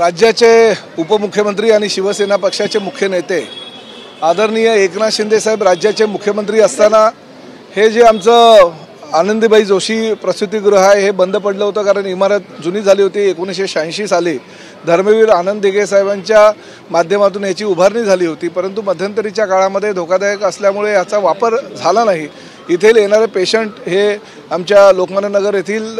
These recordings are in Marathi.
राज्याचे उपमुख्यमंत्री आणि शिवसेना पक्षाचे मुख्य नेते आदरणीय एकनाथ शिंदे साहेब राज्याचे मुख्यमंत्री असताना हे जे आमचं आनंदीबाई जोशी प्रसूतिगृह आहे हे बंद पडलं होतं, कारण इमारत जुनी झाली होती। 1986 साली धर्मवीर आनंद दिघे साहेबांच्या माध्यमातून याची उभारणी झाली होती, परंतु मध्यंतरीच्या काळामध्ये धोकादायक असल्यामुळे याचा वापर झाला नाही। इथे येणारे पेशंट हे आमच्या लोकमान्य नगर येथील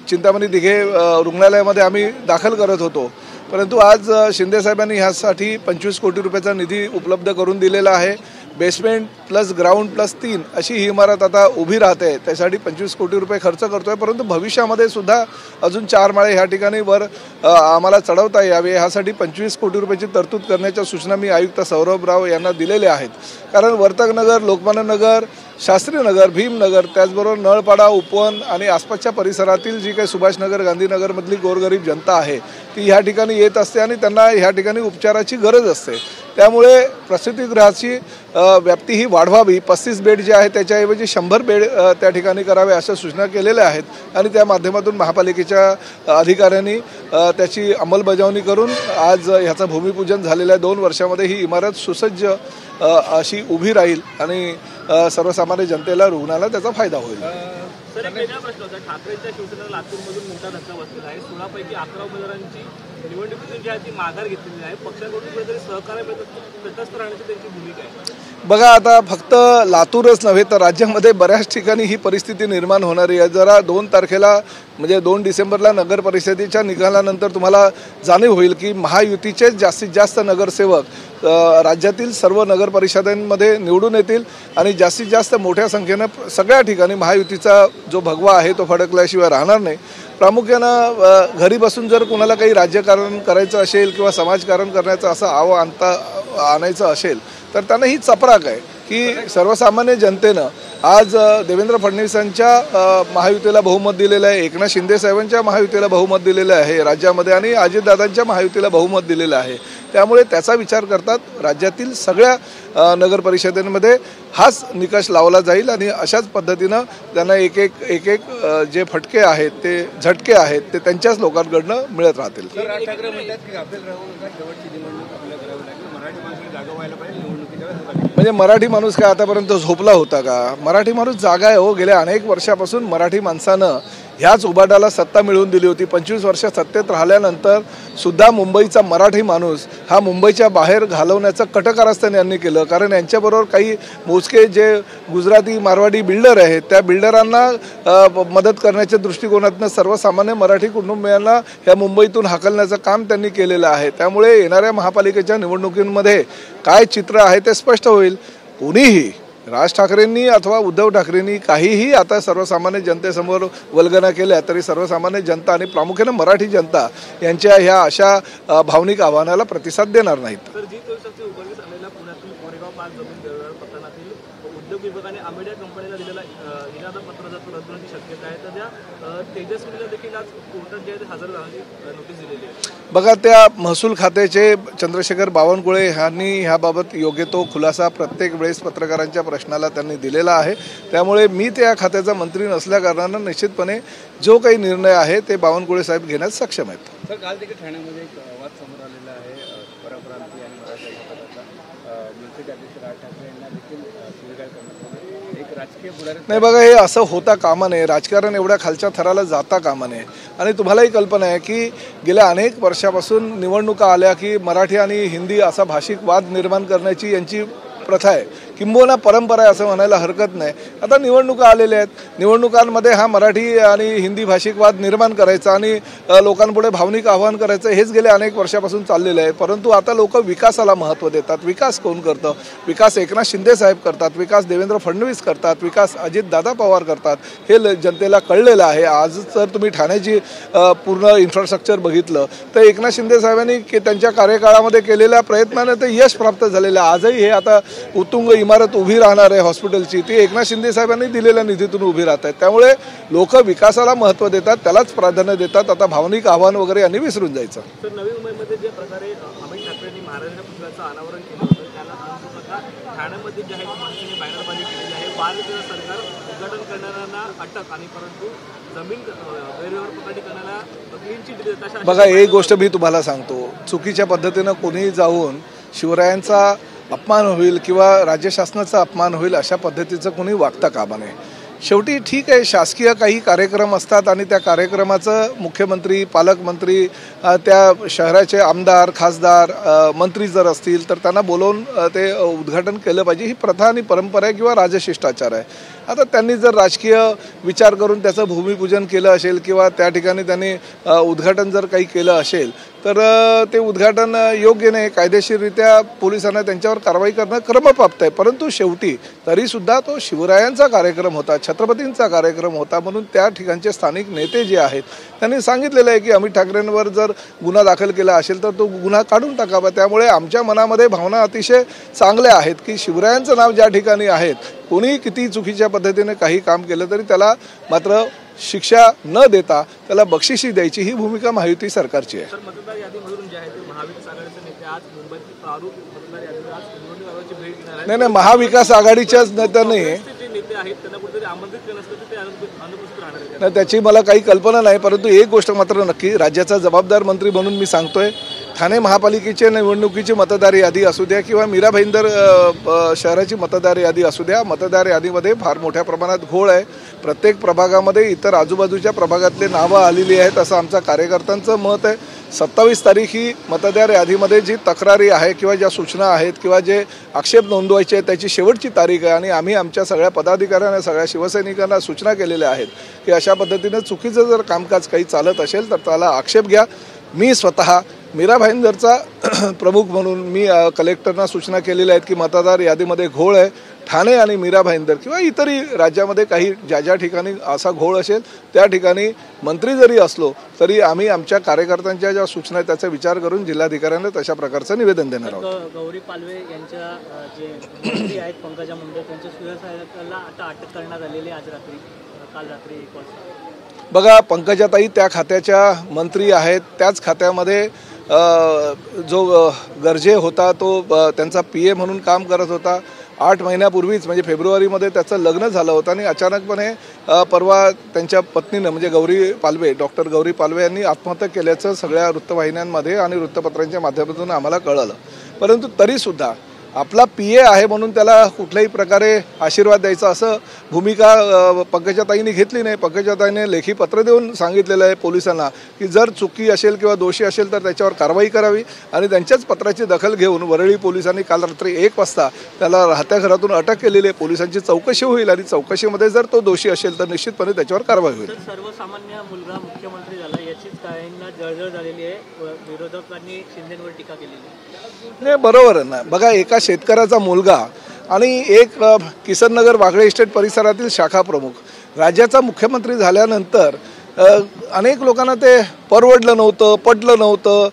चिंतामणी दिघे रुग्णालयामध्ये आम्ही दाखल करत होतो, परंतु आज शिंदे साहेबांनी ह्यासाठी 25 कोटी रुपयाचा निधी उपलब्ध करून दिलेला आहे। बेसमेंट प्लस ग्राउंड प्लस 3 अशी ही इमारत आता उभी राहते, त्यासाठी 25 कोटी रुपये खर्च करतोय, परंतु भविष्यामध्ये सुद्धा अजून 4 माळे ह्या ठिकाणी वर आम्हाला चढवता यावे यासाठी 25 कोटी रुपयाची तरतूद करण्याच्या सूचना मी आयुक्त सौरभराव यांना दिलेल्या आहेत। कारण वर्तकनगर, लोकमान्य नगर, शास्त्रीनगर, भीमनगर, त्याचबरोबर नळपाडा, उपवन आणि आसपासच्या परिसरातील जी काही सुभाषनगर, गांधीनगरमधली गोरगरीब जनता आहे ती ह्या ठिकाणी येत असते आणि त्यांना ह्या ठिकाणी उपचाराची गरज असते। त्यामुळे प्रसूतिगृहाची व्याप्ती ही वाढवावी, 35 बेड जे आहे त्याच्याऐवजी 100 बेड त्या ठिकाणी करावे अशा सूचना केलेल्या आहेत आणि त्या माध्यमातून महापालिकेच्या अधिकाऱ्यांनी त्याची अंमलबजावणी करून आज ह्याचं भूमिपूजन झालेलं आहे। 2 वर्षामध्ये ही इमारत सुसज्ज अशी उभी राहील आणि सर्वसामान्य जनतेला, रुग्णाला त्याचा फायदा होईल। सर, एक वेगळा प्रश्न होता। ठाकरेंच्या शिवसेनेला लातूरमधून मोठा धक्का बसलेला आहे। 16 पैकी 11 उमेदवारांची निवडणुकीतून जी आहे ती माघार घेतलेली आहे। पक्षाकडून कुठेतरी सहकार्य तटस्थ राहण्याची त्यांची भूमिका आहे। बघा, आता फक्त लातूरच नव्हे तर राज्यामध्ये बऱ्याच ठिकाणी ही परिस्थिती निर्माण होणारी आहे। जरा 2 तारखेला म्हणजे 2 डिसेंबरला नगर परिषदेच्या निकालानंतर तुम्हाला जाणीव होईल की महायुतीचे जास्तीत जास्त नगरसेवक राज्यातील सर्व नगर परिषदांमध्ये निवडून येतील आणि जास्तीत जास्त मोठ्या संख्येनं सगळ्या ठिकाणी महायुतीचा जो भगवा आहे तो फडकल्याशिवाय राहणार नाही। प्रामुख्यानं घरी बसून जर कोणाला काही राज्यकारण करायचं असेल किंवा समाजकारण करण्याचं असं आणायचं असेल तर त्यांना ही चपराक आहे की सर्वसामान्य जनतेनं आज देवेंद्र फडणवीसांच्या महायुतीला बहुमत दिलेलं आहे, एकनाथ शिंदे साहेबांच्या महायुतीला बहुमत दिलेलं आहे राज्यामध्ये आणि अजितदादांच्या महायुतीला बहुमत दिलेलं आहे। त्यामुळे त्याचा विचार करतात राज्यातील सगळ्या नगर परिषदेमध्ये हाच निकष लावला जाईल आणि अशाच पद्धतीनं त्यांना एक एक जे फटके आहेत ते झटके आहेत ते त्यांच्याच लोकांकडनं मिळत राहतील। म्हणजे मराठी माणूस काय आतापर्यंत झोपला होता का? मराठी माणूस जागा आहे हो। गेल्या अनेक वर्षापासून मराठी माणसानं ह्याच उबाटाला सत्ता मिळवून दिली होती। 25 वर्ष सत्तेत राहिल्यानंतर सुद्धा मुंबईचा मराठी माणूस हा मुंबईच्या बाहेर घालवण्याचं कटकारस्थान यांनी केलं, कारण यांच्याबरोबर काही मोजके जे गुजराती मारवाडी बिल्डर आहेत त्या बिल्डरांना मदत करण्याच्या दृष्टिकोनातून सर्वसामान्य मराठी कुटुंबियांना ह्या मुंबईतून हाकलण्याचं काम त्यांनी केलेलं आहे। त्यामुळे येणाऱ्या महापालिकेच्या निवडणुकींमध्ये काय चित्र आहे ते स्पष्ट होईल। कोणीही राज ठाकरेंनी अथवा उद्धव ठाकरेंनी काहीही आता सर्वसामान्य जनतेसमोर वल्गना केल्या तरी सर्वसामान्य जनता आणि प्रामुख्याने मराठी जनता यांच्या ह्या अशा भावनिक आव्हानाला प्रतिसाद देणार नाहीत। उद्योग विभागाने आमेडिया कंपनीला दिलेला इरादा पत्राचा रद्द होण्याची शक्यता आहे, तर त्या तेजस्वीला देखील आज कोर्टात जे हजर राहण्याची नोटीस दिलेली आहे। बघा, त्या महसूल खात्याचे चंद्रशेखर बावनकुळे यांनी ह्याबाबत योग्य तो खुलासा प्रत्येक वेळेस पत्रकारांच्या प्रश्नाला त्यांनी दिलेला आहे। त्यामुळे मी त्या खात्याचा मंत्री नसल्याकारणानं निश्चितपणे जो काही निर्णय आहे ते बावनकुळे साहेब घेण्यास सक्षम आहेत। सर, काल देखील ठाण्यामध्ये एक वाद समोर आलेला आहे परप्रांतीय आणि मराठा मनसेचे अध्यक्ष राज ठाकरे यांना देखील शिवीगाळ करण्यात एक राजकीय पुढारी नाही। बघा, हे असं होता कामा नये, राजकारण एवढ्या खालच्या थराला जाता कामा नये। आणि तुम्हालाही कल्पना आहे की गेल्या अनेक वर्षापासून निवडणुका आल्या की मराठी आणि हिंदी असा भाषिक वाद निर्माण करण्याची यांची प्रथा आहे, किंबहुना परंपरा आहे असं म्हणायला हरकत नाही। आता निवडणुका आलेल्या आहेत, निवडणुकांमध्ये हा मराठी आणि हिंदी भाषिक वाद निर्माण करायचा आणि लोकांपुढे भावनिक आव्हान करायचं हेच गेल्या अनेक वर्षापासून चाललेलं आहे। परंतु आता लोक विकासाला महत्त्व देतात। विकास कोण करतं? विकास एकनाथ शिंदे साहेब करतात, विकास देवेंद्र फडणवीस करतात, विकास अजितदादा पवार करतात, हे जनतेला कळलेलं आहे। आज जर तुम्ही ठाण्याची पूर्ण इन्फ्रास्ट्रक्चर बघितलं तर एकनाथ शिंदे साहेबांनी त्यांच्या कार्यकाळामध्ये केलेल्या प्रयत्नाने ते यश प्राप्त झालेलं आहे। आजही हे आता उत्तुंग इमारत उभी राहणार आहे हॉस्पिटलची, ती एकनाथ शिंदे साहेबांनी दिलेल्या निधीतून उभी राहत आहेत। त्यामुळे लोक विकासाला महत्त्व देतात, त्यालाच प्राधान्य देतात। आता भावनिक आव्हान वगैरे यांनी विसरून जायचं। तर नवी मुंबईमध्ये जे प्रकारे अमित ठाकरेंनी महाराजांच्या पुतळ्याचं अनावरण केलं होतं त्याला ठाण्यामध्ये जे आहे मनसेने बॅनरबाजी केलेली आहे, 12 सरकार उद्घाटन करणाऱ्यांना अटक आणि परंतु जमीन गैरव्यवहार प्रकरणी करणाऱ्या क्लीन चिट देत. बघा, एक गोष्ट मी तुम्हाला सांगतो, चुकीच्या पद्धतीनं कोणीही जाऊन शिवरायांचा अपमान होईल किंवा राज्य शासनाचा अपमान होईल अशा पद्धतीचं कोणी वागता कामा नये. शेवटी ठीक आहे, शासकीय काही कार्यक्रम असतात आणि त्या कार्यक्रमाचं मुख्यमंत्री, पालकमंत्री, त्या शहराचे आमदार, खासदार, मंत्री जर असतील तर त्यांना बोलवून ते उद्घाटन केलं पाहिजे. ही प्रथा आणि परंपरा आहे किंवा राजशिष्टाचार आहे. आता त्यांनी जर राजकीय विचार करून त्याचं भूमिपूजन केलं असेल किंवा त्या ठिकाणी त्यांनी उद्घाटन जर काही केलं असेल तर ते उद्घाटन योग्य नाही. कायदेशीररित्या पोलिसांना त्यांच्यावर कारवाई करणं क्रमप्राप्त आहे. परंतु शेवटी तरीसुद्धा तो शिवरायांचा कार्यक्रम होता, छत्रपतींचा कार्यक्रम होता, म्हणून त्या ठिकाणचे स्थानिक नेते जे आहेत त्यांनी सांगितलेलं आहे की अमित ठाकरेंवर जर गुन्हा दाखल केला असेल तर तो गुन्हा काढून टाकावा. त्यामुळे आमच्या मनामध्ये भावना अतिशय चांगल्या आहेत की शिवरायांचं नाव ज्या ठिकाणी आहेत, कोणी किती चुकीच्या पद्धतीने काही काम केलं तरी त्याला मात्र शिक्षा न देता त्याला बक्षिशी द्यायची, ही भूमिका महायुती सरकारची आहे. मतदार यादीमधून जे आहे ते महाविकास आघाडीचे नेते आज मुंबईतील प्रारूप मतदार यादीवर आज निवडणूक आयोगाची भेट घेणार आहेत. नाही, महाविकास आघाडीच्याच नेत्यांनी जे नेते आहेत त्यांना कुठेतरी आमंत्रित केलं असतं ते अनुपस्थित राहणार आहेत. नाही, त्याची मला काही कल्पना नाही. परंतु एक गोष्ट मात्र नक्की, राज्याचा जबाबदार मंत्री म्हणून मी सांगतोय, ठाणे महापालिकेच्या निवडणुकीची मतदार यादी असू द्या किंवा मीरा भाईंदर शहराची मतदार यादी असू द्या, मतदार यादीमध्ये फार मोठ्या प्रमाणात घोळ आहे. प्रत्येक प्रभागामध्ये इतर आजूबाजूच्या प्रभागातले नावं आलेली आहेत असं आमच्या कार्यकर्त्यांचं मत आहे. 27 तारीख ही मतदार यादीमध्ये जी तक्रारी आहे किंवा ज्या सूचना आहेत किंवा जे आक्षेप नोंदवायचे आहेत त्याची शेवटची तारीख आहे आणि आम्ही आमच्या सगळ्या पदाधिकाऱ्यांना, सगळ्या शिवसैनिकांना सूचना केलेल्या आहेत की अशा पद्धतीनं चुकीचं जर कामकाज काही चालत असेल तर त्याला आक्षेप घ्या. मी स्वतः मीरा भाईंदरचा प्रमुख म्हणून मी कलेक्टरना सूचना केलेल्या आहेत की मतदार यादीमध्ये घोळ आहे. ठाणे आणि मीरा भाईंदर किंवा इतरही राज्यामध्ये काही ज्या ज्या ठिकाणी असा घोळ असेल त्या ठिकाणी मंत्री जरी असलो तरी आम्ही आमच्या कार्यकर्त्यांच्या ज्या सूचना आहेत त्याचा विचार करून जिल्हाधिकाऱ्यांना तशा प्रकारचं निवेदन देणार आहोत. गौरी पालवे यांच्या जे मंत्री आहेत पंकजा मुंडे त्यांच्या सुरक्षेला आता अटक करण्यात आलेली आज रात्री, काल रात्री 1 वाजता. बघा, पंकजाताई त्या खात्याच्या मंत्री आहेत. त्याच खात्यामध्ये जो गर्जे होता तो त्यांचा PA म्हणून काम करत होता. 8 महिन्यापूर्वीच म्हणजे फेब्रुवारीमध्ये त्याचं लग्न झालं होतं आणि अचानकपणे परवा त्यांच्या पत्नीनं म्हणजे गौरी पालवे, डॉक्टर गौरी पालवे यांनी आत्महत्या केल्याचं सगळ्या वृत्तवाहिन्यांमध्ये आणि वृत्तपत्रांच्या माध्यमातून आम्हाला कळलं. परंतु तरीसुद्धा आपला PA आहे म्हणून त्याला कुठल्याही प्रकारे आशीर्वाद द्यायचा असं भूमिका पंकजाताईंनी घेतली नाही. पंकजाताईंनी लेखी पत्र देऊन सांगितलेलं आहे पोलिसांना की जर चुकी असेल किंवा दोषी असेल तर त्याच्यावर कारवाई करावी आणि त्यांच्याच पत्राची दखल घेऊन वरळी पोलिसांनी काल रात्री 1 वाजता त्याला राहत्या घरातून अटक केलेली आहे. पोलिसांची चौकशी होईल आणि चौकशीमध्ये जर तो दोषी असेल तर निश्चितपणे त्याच्यावर कारवाई होईल. सर्वसामान्य मुलगा मुख्यमंत्री झाला याचीच काहींना जळजळ झालेली आहे. विरोधकांनी शिंदेंवर टीका केलेली आहे. नाही, बरोबर आहे ना. बघा, एका शेतकऱ्याचा मुलगा आणि एक किसननगर वागळे इस्टेट परिसरातील शाखा प्रमुख राज्याचा मुख्यमंत्री झाल्यानंतर अनेक लोकांना ते परवडलं नव्हतं, पटलं नव्हतं.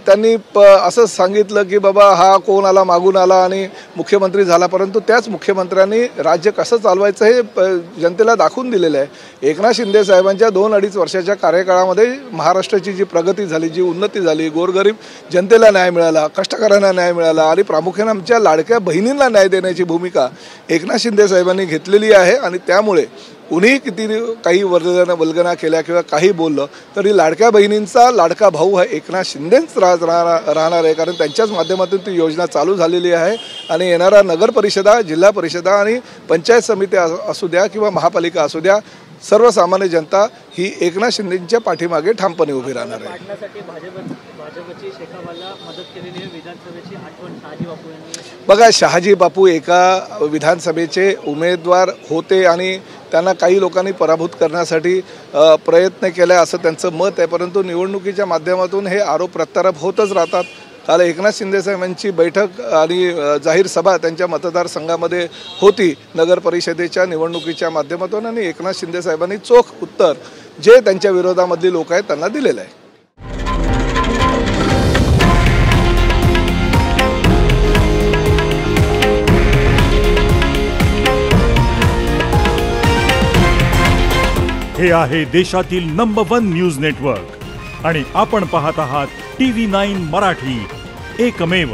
त्यांनी असं सांगितलं की बाबा हा कोण आला, मागून आला आणि मुख्यमंत्री झाला. परंतु त्याच मुख्यमंत्र्यांनी राज्य कसं चालवायचं हे जनतेला दाखवून दिलेलं आहे. एकनाथ शिंदे साहेबांच्या 2-2.5 वर्षाच्या कार्यकाळामध्ये महाराष्ट्राची जी प्रगती झाली, जी उन्नती झाली, गोरगरीब जनतेला न्याय मिळाला, कष्टकऱ्यांना न्याय मिळाला आणि प्रामुख्याने आमच्या लाडक्या बहिणींना न्याय देण्याची भूमिका एकनाथ शिंदे साहेबांनी घेतलेली आहे. आणि त्यामुळे कुणीही किती काही वल्गना केल्या किंवा काही बोललं तरी लाडक्या बहिणींचा लाडका भाऊ हा एकनाथ शिंदेच राहणार आहे. कारण त्यांच्याच माध्यमातून ती योजना चालू झालेली आहे आणि येणारा नगर परिषदा, जिल्हा परिषदा आणि पंचायत समिती असू द्या किंवा महापालिका असू द्या, सर्वसामान्य जनता ही एकनाथ शिंदेच्या पाठीमागे ठामपणे उभी राहणार आहे. भाजपची शेकावाला मदत केलेली आहे. विधानसभेची आठवण शहाजी बापू यांनी. बघा, शहाजी बापू एका विधानसभेचे उमेदवार होते आणि त्यांना काही लोकांनी पराभूत करण्यासाठी प्रयत्न केला असं त्यांचं मत आहे. परंतु निवडणुकीच्या माध्यमातून हे आरोप प्रत्यारोप होतच राहतात. काल एकनाथ शिंदे साहेबांची बैठक आणि जाहीर सभा त्यांच्या मतदारसंघामध्ये होती नगर परिषदेच्या निवडणुकीच्या माध्यमातून आणि एकनाथ शिंदे साहेबांनी चोख उत्तर जे त्यांच्या विरोधामधली लोक आहेत त्यांना दिलेलं आहे. हे आहे देशातील नंबर 1 न्यूज नेटवर्क आणि आपण पाहत आहात TV9 मराठी, एकमेव.